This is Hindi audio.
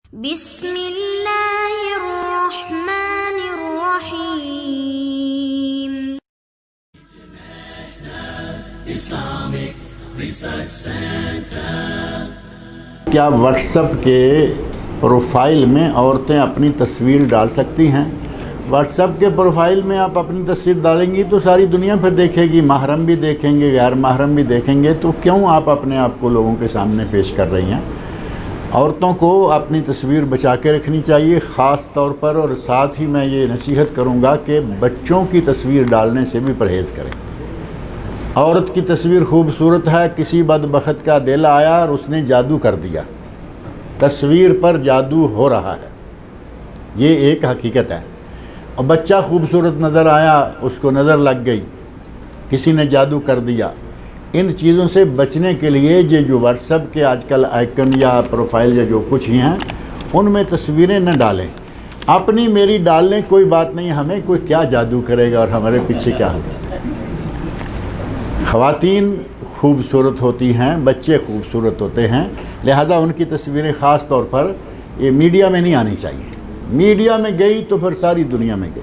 बिस्मिल्लाहिर्रहमानिर्रहीम। Islamic research centre. क्या व्हाट्सएप के प्रोफाइल में औरतें अपनी तस्वीर डाल सकती हैं? व्हाट्सएप के प्रोफाइल में आप अपनी तस्वीर डालेंगी तो सारी दुनिया फिर देखेगी, महरम भी देखेंगे, गैर महरम भी देखेंगे, तो क्यों आप अपने आप को लोगों के सामने पेश कर रही हैं? औरतों को अपनी तस्वीर बचा के रखनी चाहिए ख़ास तौर पर, और साथ ही मैं ये नसीहत करूँगा कि बच्चों की तस्वीर डालने से भी परहेज़ करें। औरत की तस्वीर खूबसूरत है, किसी बदबख्त का दिल आया और उसने जादू कर दिया, तस्वीर पर जादू हो रहा है, ये एक हकीकत है। और बच्चा खूबसूरत नज़र आया, उसको नज़र लग गई, किसी ने जादू कर दिया। इन चीज़ों से बचने के लिए ये जो व्हाट्सएप के आजकल आइकन या प्रोफाइल या जो कुछ ही हैं, उनमें तस्वीरें न डालें। अपनी मेरी डाल लें, कोई बात नहीं, हमें कोई क्या जादू करेगा और हमारे पीछे क्या होगा। ख़वातीन खूबसूरत होती हैं, बच्चे खूबसूरत होते हैं, लिहाजा उनकी तस्वीरें ख़ास तौर पर ये मीडिया में नहीं आनी चाहिए। मीडिया में गई तो फिर सारी दुनिया में गई।